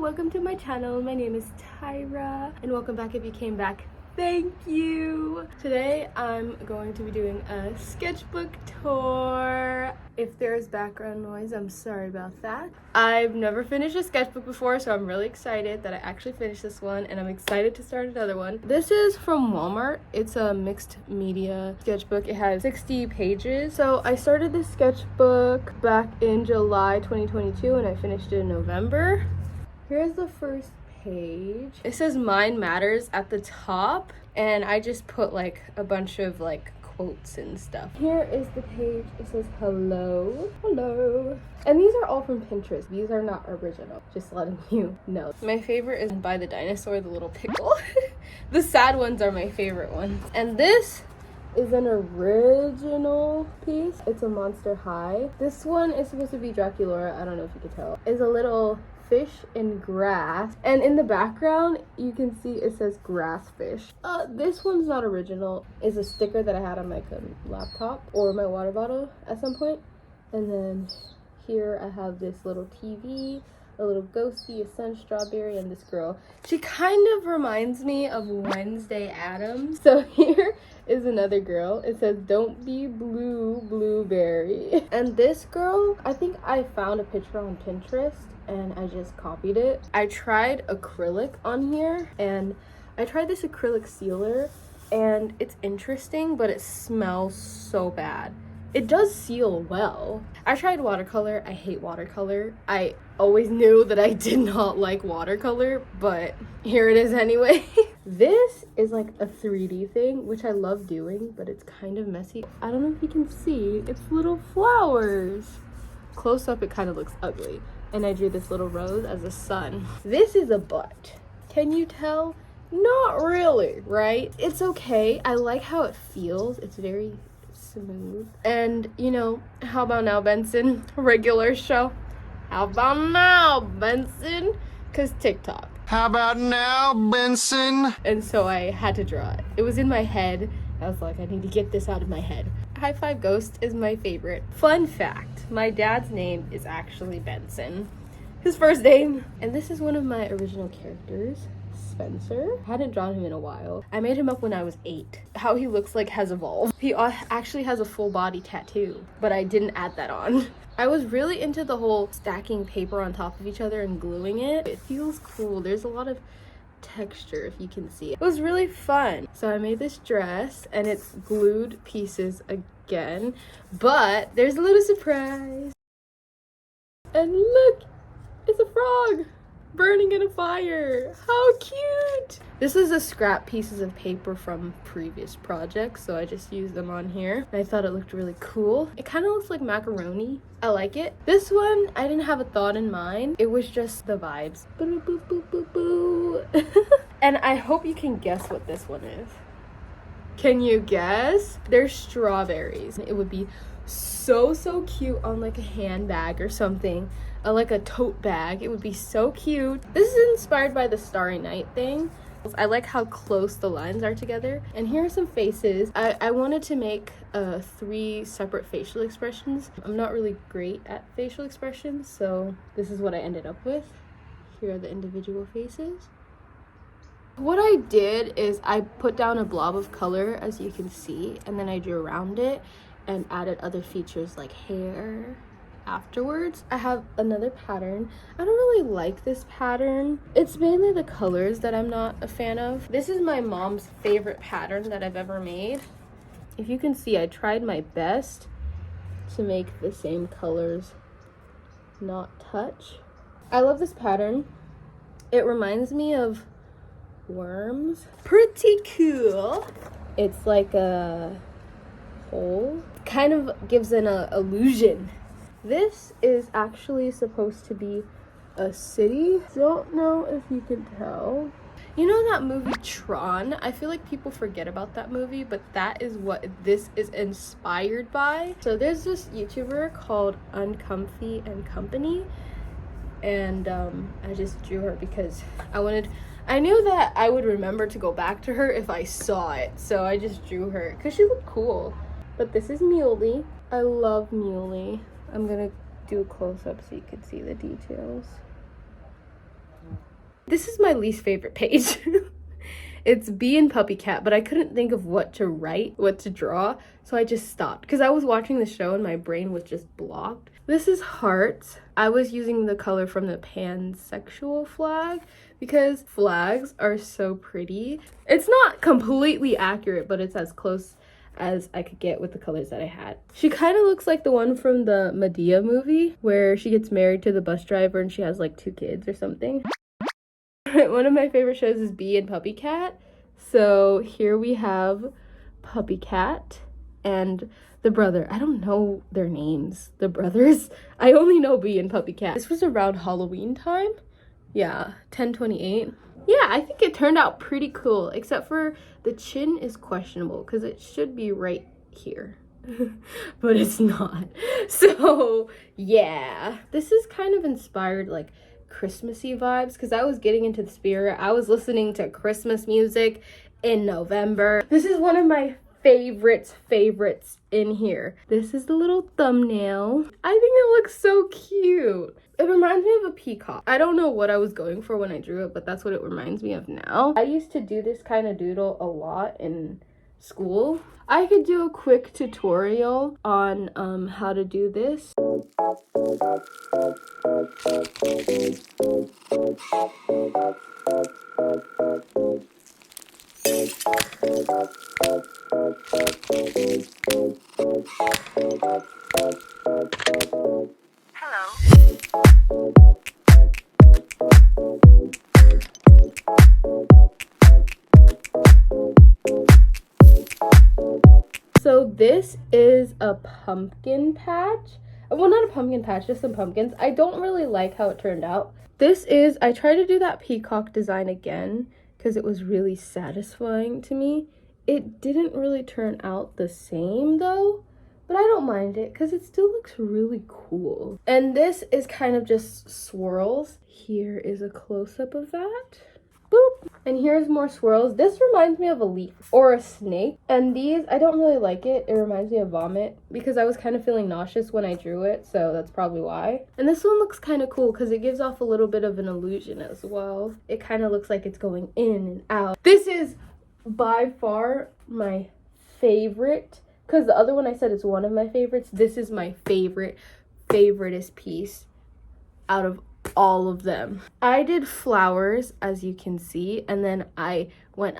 welcome to my channel. My name is Tyra and welcome back if you came back. Thank you. Today I'm going to be doing a sketchbook tour. If there's background noise, I'm sorry about that. I've never finished a sketchbook before, so I'm really excited that I actually finished this one, and I'm excited to start another one. This is from Walmart. It's a mixed media sketchbook. It has 60 pages. So I started this sketchbook back in July 2022 and I finished it in November. Here's the first page. It says Mind Matters at the top, and I just put like a bunch of like quotes and stuff. Here is the page. It says hello, and these are all from Pinterest. These are not original, just letting you know. My favorite is By the Dinosaur, the little pickle. The sad ones are my favorite ones. And this is an original piece. It's a Monster High. This one is supposed to be Dracula. I don't know if you can tell. It's a little fish in grass, and in the background you can see it says grass fish. This one's not original. It's a sticker that I had on my laptop or my water bottle at some point. And then here I have this little TV, a little ghosty, a sun strawberry, and this girl. She kind of reminds me of Wednesday Addams. So here is another girl. It says don't be blue blueberry. And this girl, I think I found a picture on Pinterest and I just copied it. I tried acrylic on here, and I tried this acrylic sealer, and it's interesting, but it smells so bad. It does seal well. I tried watercolor. I hate watercolor. I always knew that I did not like watercolor, but here it is anyway. This is like a 3D thing, which I love doing, but it's kind of messy. I don't know if you can see. It's little flowers. Close up, it kind of looks ugly. And I drew this little rose as a sun. This is a butt. Can you tell? Not really, right? It's okay. I like how it feels. It's very smooth. And you know, how about now, Benson? Regular show. How about now, Benson? Cause TikTok. How about now, Benson? And so I had to draw it. It was in my head. I was like, I need to get this out of my head. High Five Ghost is my favorite. Fun fact, my dad's name is actually Benson. His first name. And this is one of my original characters, Spencer. I hadn't drawn him in a while. I made him up when I was 8. How he looks like has evolved. He actually has a full body tattoo, but I didn't add that on. I was really into the whole stacking paper on top of each other and gluing it. It feels cool. There's a lot of texture, if you can see. It was really fun. So I made this dress, and it's glued pieces again, but there's a little surprise. And look, it's a frog burning in a fire. How cute! This is the scrap pieces of paper from previous projects, so I just used them on here. And I thought it looked really cool. It kind of looks like macaroni. I like it. This one, I didn't have a thought in mind. It was just the vibes. Boo, boo, boo, boo, boo. And I hope you can guess what this one is. Can you guess? They're strawberries. It would be so cute on like a handbag or something. Like a tote bag. It would be so cute. This is inspired by the Starry Night thing. I like how close the lines are together. And here are some faces. I wanted to make 3 separate facial expressions. I'm not really great at facial expressions, so this is what I ended up with. Here are the individual faces. What I did is I put down a blob of color, as you can see, and then I drew around it and added other features like hair afterwards. I have another pattern. I don't really like this pattern. It's mainly the colors that I'm not a fan of. This is my mom's favorite pattern that I've ever made. If you can see, I tried my best to make the same colors not touch. I love this pattern. It reminds me of worms. Pretty cool. It's like a hole. Kind of gives an illusion. This is actually supposed to be a city. Don't know if you can tell. You know that movie Tron? I feel like people forget about that movie, but that is what this is inspired by. So there's this YouTuber called Uncomfy and Company, and I just drew her because I knew that I would remember to go back to her if I saw it, so I just drew her because she looked cool. But this is Muley. I love Muley. I'm gonna do a close-up so you can see the details. This is my least favorite page. It's Bee and Puppy Cat, but I couldn't think of what to write, what to draw, so I just stopped because I was watching the show and my brain was just blocked. This is Hearts. I was using the color from the pansexual flag because flags are so pretty. It's not completely accurate, but it's as close as I could get with the colors that I had. She kind of looks like the one from the Medea movie where she gets married to the bus driver and she has like 2 kids or something. One of my favorite shows is Bee and Puppy Cat. So here we have Puppy Cat and the brother. I don't know their names, the brothers. I only know Bee and Puppy Cat. This was around Halloween time. Yeah, 10/28. Yeah, I think it turned out pretty cool, except for the chin is questionable because it should be right here. But it's not. So yeah, this is kind of inspired like Christmassy vibes because I was getting into the spirit. I was listening to Christmas music in November. This is one of my favorites in here. This is the little thumbnail. I think it looks so cute. It reminds me of a peacock. I don't know what I was going for when I drew it, but that's what it reminds me of now. I used to do this kind of doodle a lot in school. I could do a quick tutorial on how to do this. So this is a pumpkin patch. Well, not a pumpkin patch, just some pumpkins. I don't really like how it turned out. I tried to do that peacock design again because it was really satisfying to me. It didn't really turn out the same though, but I don't mind it because it still looks really cool. And this is kind of just swirls. Here is a close-up of that. Boop. And here's more swirls. This reminds me of a leaf or a snake. And these, I don't really like it. It reminds me of vomit because I was kind of feeling nauseous when I drew it. So that's probably why. And this one looks kind of cool because it gives off a little bit of an illusion as well. It kind of looks like it's going in and out. This is by far my favorite because the other one I said is one of my favorites. This is my favoriteest piece out of all of them. I did flowers, as you can see, and then I went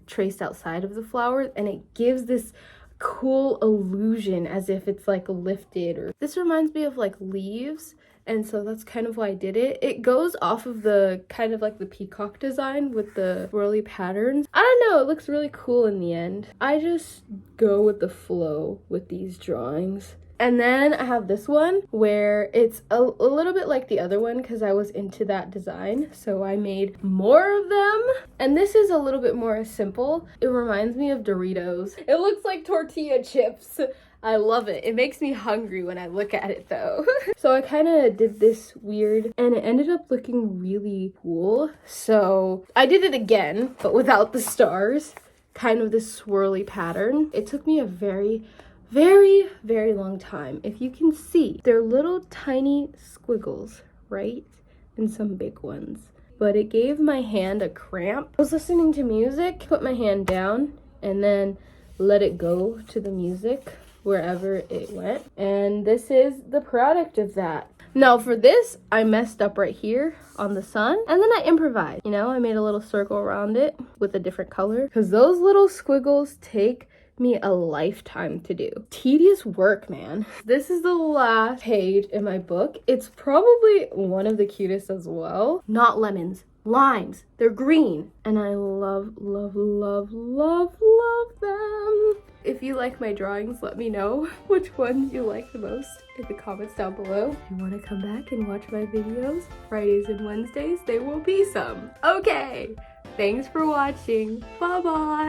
traced outside of the flowers, and it gives this cool illusion as if it's like lifted. Or this reminds me of like leaves, and so that's kind of why I did it. It goes off of the kind of like the peacock design with the swirly patterns. I don't know, it looks really cool in the end. I just go with the flow with these drawings. And then I have this one where it's a little bit like the other one because I was into that design. So I made more of them. And this is a little bit more simple. It reminds me of Doritos. It looks like tortilla chips. I love it. It makes me hungry when I look at it though. So I kind of did this weird and it ended up looking really cool. So I did it again, but without the stars. Kind of this swirly pattern. It took me a very long time. If you can see, they're little tiny squiggles, right? And some big ones. But it gave my hand a cramp. I was listening to music, put my hand down, and then let it go to the music wherever it went. And this is the product of that. Now for this, I messed up right here on the sun, and then I improvised. You know, I made a little circle around it with a different color because those little squiggles take me a lifetime to do. Tedious work, man. This is the last page in my book. It's probably one of the cutest as well. Not lemons, limes. They're green. And I love them. If you like my drawings, let me know which ones you like the most in the comments down below. If you want to come back and watch my videos, Fridays and Wednesdays, there will be some. Okay, thanks for watching. Bye-bye.